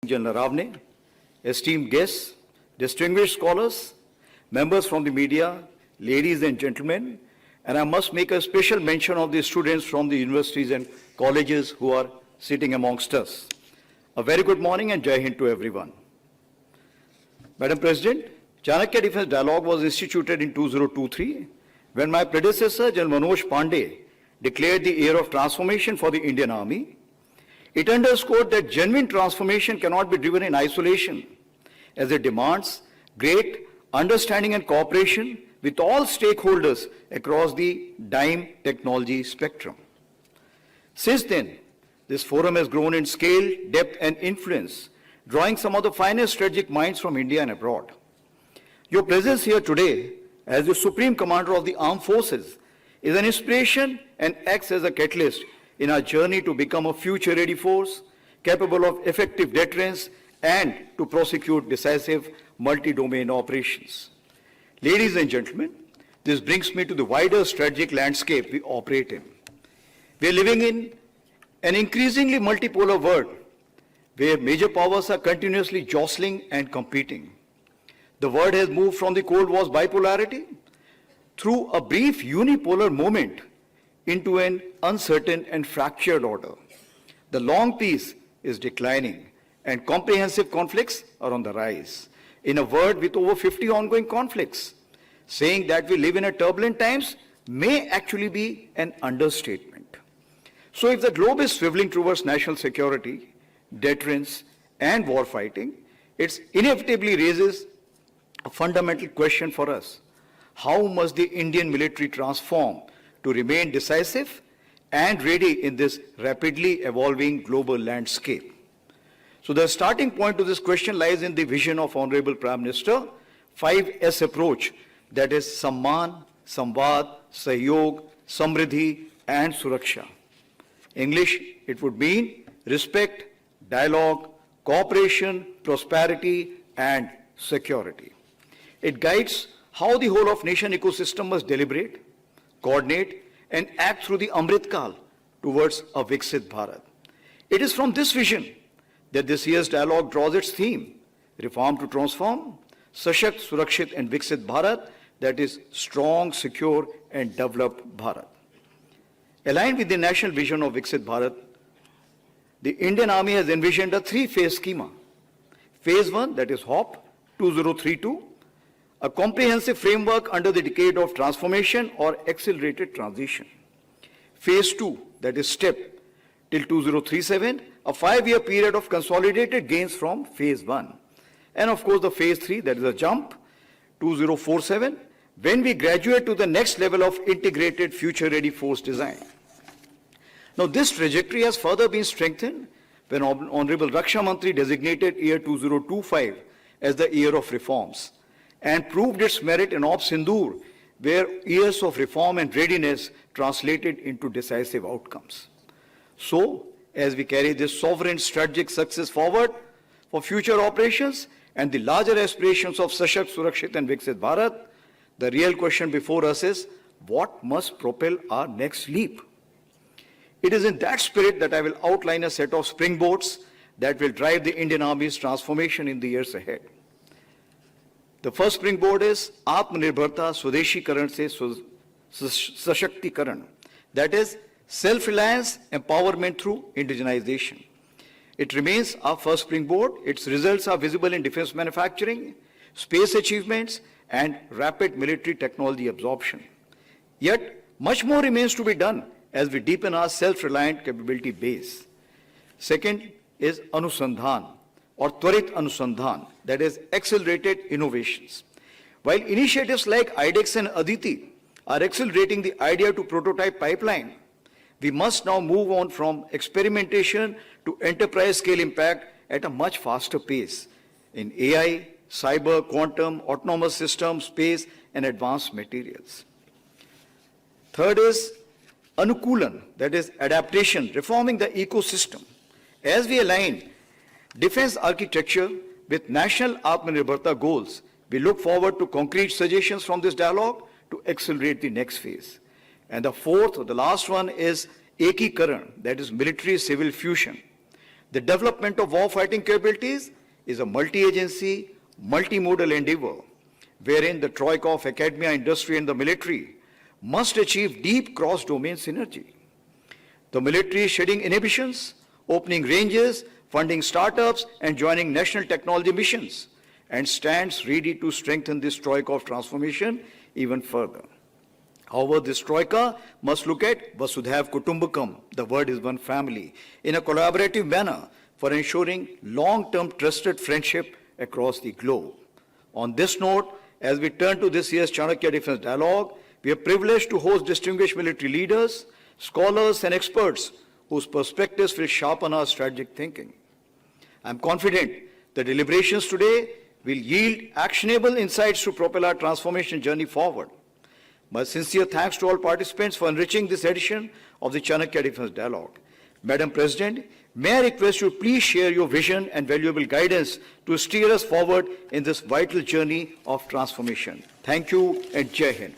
General Ravne, esteemed guests, distinguished scholars, members from the media, ladies and gentlemen, and I must make a special mention of the students from the universities and colleges who are sitting amongst us. A very good morning and Jai Hind to everyone. Madam President, Chanakya Defense Dialogue was instituted in 2023 when my predecessor, General Manoj Pandey, declared the year of transformation for the Indian Army. It underscored that genuine transformation cannot be driven in isolation, as it demands great understanding and cooperation with all stakeholders across the DIME technology spectrum. Since then, this forum has grown in scale, depth, and influence, drawing some of the finest strategic minds from India and abroad. Your presence here today, as the Supreme Commander of the Armed Forces, is an inspiration and acts as a catalyst in our journey to become a future-ready force, capable of effective deterrence and to prosecute decisive multi-domain operations. Ladies and gentlemen, this brings me to the wider strategic landscape we operate in. We are living in an increasingly multipolar world where major powers are continuously jostling and competing. The world has moved from the Cold War's bipolarity through a brief unipolar moment into an uncertain and fractured order. The long peace is declining and comprehensive conflicts are on the rise. In a world with over 50 ongoing conflicts, saying that we live in a turbulent times may actually be an understatement. So if the globe is swiveling towards national security, deterrence, and warfighting, it inevitably raises a fundamental question for us. How must the Indian military transform to remain decisive and ready in this rapidly evolving global landscape? So the starting point to this question lies in the vision of Honorable Prime Minister, 5S approach, that is Samman, Samvad, Sahyog, Samriddhi, and Suraksha. English, it would mean respect, dialogue, cooperation, prosperity, and security. It guides how the whole of nation ecosystem must deliberate, coordinate, and act through the Amrit Kal towards a Viksit Bharat. It is from this vision that this year's dialogue draws its theme, reform to transform, Sashakt, Surakshit, and Viksit Bharat, that is strong, secure, and developed Bharat. Aligned with the national vision of Viksit Bharat, the Indian Army has envisioned a three-phase schema. Phase 1, that is HOP 2032, a comprehensive framework under the decade of transformation or accelerated transition. Phase 2, that is STEP till 2037, a 5-year period of consolidated gains from Phase 1. And of course the Phase 3, that is a jump, 2047, when we graduate to the next level of integrated future-ready force design. Now this trajectory has further been strengthened when Honorable Raksha Mantri designated year 2025 as the year of reforms and proved its merit in Op Sindoor, where years of reform and readiness translated into decisive outcomes. So, as we carry this sovereign strategic success forward for future operations and the larger aspirations of Sashakt, Surakshit, and Viksit Bharat, the real question before us is, what must propel our next leap? It is in that spirit that I will outline a set of springboards that will drive the Indian Army's transformation in the years ahead. The first springboard is Atmanirbharta Swadeshikaran se Sashktikaran, that is self-reliance, empowerment through indigenization. It remains our first springboard. Its results are visible in defense manufacturing, space achievements, and rapid military technology absorption. Yet, much more remains to be done as we deepen our self-reliant capability base. Second is Anusandhan, or Twarit Anusandhan, that is accelerated innovations. While initiatives like IDEX and Aditi are accelerating the idea to prototype pipeline, we must now move on from experimentation to enterprise scale impact at a much faster pace in AI, cyber, quantum, autonomous systems, space, and advanced materials. Third is Anukulan, that is adaptation, reforming the ecosystem. As we align defense architecture with national Atmanirbharta goals, we look forward to concrete suggestions from this dialogue to accelerate the next phase. And the fourth, or the last one, is Ekikaran, that is military-civil fusion. The development of war-fighting capabilities is a multi-agency, multimodal endeavor, wherein the troika of academia, industry, and the military must achieve deep cross-domain synergy. The military is shedding inhibitions, opening ranges, funding startups, and joining national technology missions, and stands ready to strengthen this troika of transformation even further. However, this troika must look at Vasudhaiv Kutumbakam, the word is one family, in a collaborative manner for ensuring long-term trusted friendship across the globe. On this note, as we turn to this year's Chanakya Defense Dialogue, we are privileged to host distinguished military leaders, scholars, and experts whose perspectives will sharpen our strategic thinking. I am confident the deliberations today will yield actionable insights to propel our transformation journey forward. My sincere thanks to all participants for enriching this edition of the Chanakya Defense Dialogue. Madam President, may I request you please share your vision and valuable guidance to steer us forward in this vital journey of transformation. Thank you and Jai Hind.